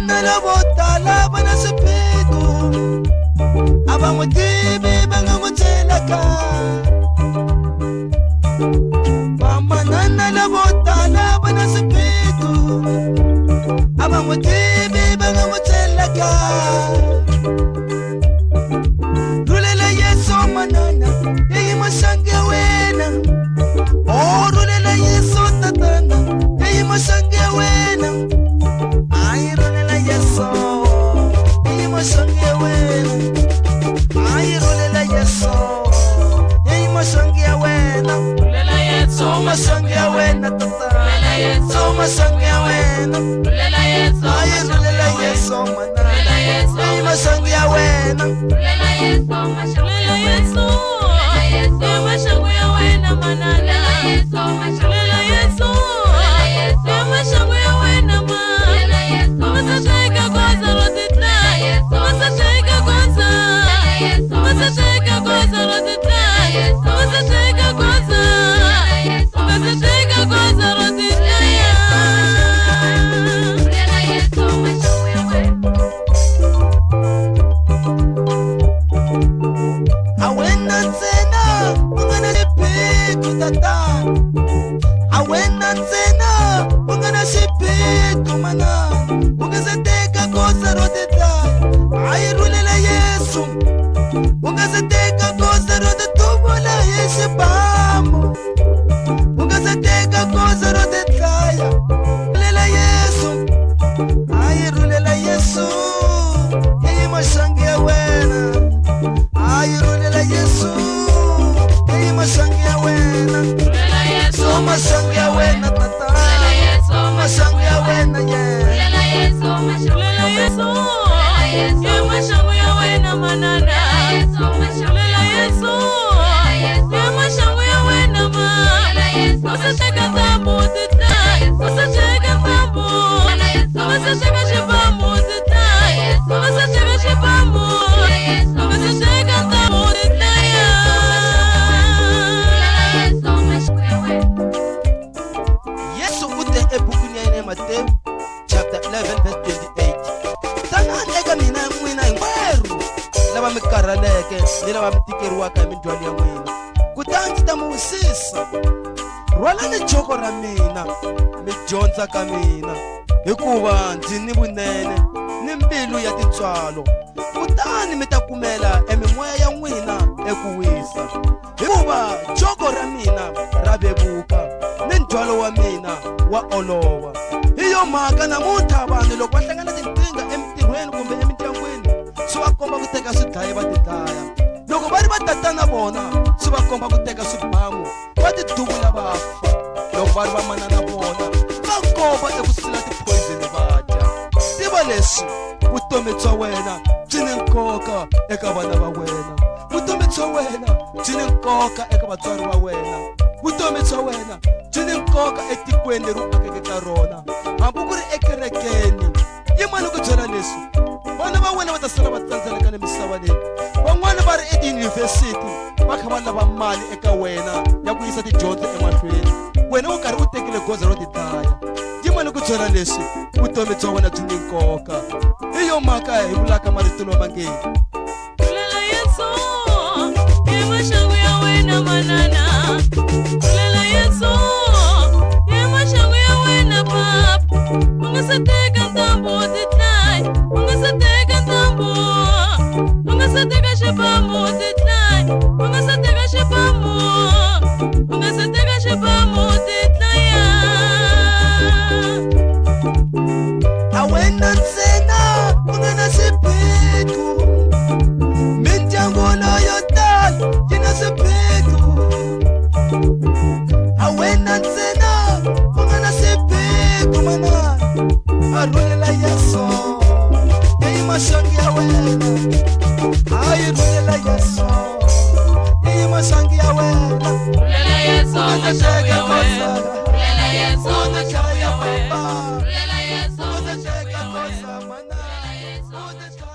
Van'wana lavo tala va na swiphiqo a va n'wi tivi va nga n'wi byelaka. Vamanana lavo tala va na swiphiqo a va n'wi tivi va nga n'wi byelaka. Rulela Yesu manana hi masangu ya wena. Oh, rulela Yesu tatana hi masangu ya wena. Ay, rulela Yesu hi masangu ya wena. Ay, rulela Yesu hi masangu ya wena. Rulela Yesu Masangu ya wena tatana. Rulela Yesu Masangu ya wena. Rulela Yesu Ay, rulela Yesu manana Rulela Yesu hi masangu ya wena. Rulela Yesu Rulela Yesu masangu ya wena manana. Rulela Yesu Rulela Yesu masangu ya wena ma. Rulela Yesu masashika kwanza lotita. Masashika kwanza. Masashika kwanza lotita. Masashika kwanza. Masashika kwanza lotita. Rulela Yesu masangu ya wena. Awena ntsena ungana xiphiqo tata. Awena ntsena ungana xiphiqo manana. U nga se teka goza ro tidlaya. Hayi rulela Yesu. U nga se teka goza ro tituvula hi xibamu. U nga se teka goza ro tidlaya. Rulela Yesu. Hayi rulela Yesu hi masangu ya wena. Ay, rulela Yesu hi masangu ya wena. Rulela Yesu Masangu ya wena tata. Rulela Yesu Masangu ya wena yeah. Rulela Yesu Rulela Yesu masangu ya wena manana. Rulela Yesu masangu ya wena ma. Usashika dhambu tita. Usashika dhambu. Usashika shibamu tita. Usashika shibamu. Usashika dhambu tita. Yesu ute ebukwini ya ine Mateyu chapter 11 verse 28. Tanani eka mina n'wina hinkwerhu lava mi karhaleke ni lava mi tikeriwaka hi mindzwalo ya n'wina, kutani ndzi ta mi wisisa. Rhwalani joko ra mina mi dyondza ka mina, hikuva ndzi ni vunene ni mbilu ya tintswalo, kutani mi ta kumela emimoya ya n'wina eku wisa. Hikuva joko ra mina ra vevuka ni ndzhwalo wa mina wa olova. Hi yo mhaka namuntlha vanhu loko va hlangana tinkingha emitirhweni kumbe emindyangwini, swi va komba ku teka swidlayi va tidlaya. Loko va ri va tatana vona, swi va komba ku teka swibamu va tiduvula va fa. Loko va ri va manana vona, va komba eku sila tiphoyizeni va dya. Tiva leswi vutomi bya wena byi ni nkoka eka vana va wena. Vutomi bya wena byi ni nkoka eka vatswari va wena. Vutomi bya wena byi ni nkoka etikweni leri u akeke ka rona. Hambi ku ri ekerekeni, yimani ku byela leswi vana va wena va ta sala va tsandzeka na misava leyi. Van'wani va ri etiyunivhesiti va kha va lava mali eka wena ya ku yisa tidyondzo emahlweni, wena u karhi u tekile goza ro tidlaya. Yimani ku byela leswi vutomi bya wena byi ni nkoka. Hi yo mhaka hi vulaka marito lama nge Rulela Yesu masangu ya wena manana. Rulela Yesu masangu ya wena papa. U nga se teka ntambu titlayi. U nga se teka ntambu. U nga se teka xibamu titlayi. U nga se teka xibamu. U nga se teka xibamu titlaya. awena ntsena u nga na swiphiqo. Mindyangu yo tala yi na swiphiqo. Awena ntsena u nga na swiphiqo manana. A rulela Yesu hi masangu ya wena. Hayi rulela Yesu hi masangu ya wena. Rulela Yesu masangu ya wena. Rulela Yesu Una masangu ya chaya wena. papa. Rulela Yesu Una masangu chaya ya wena. cosa manana. Rulela Yesu Una chaya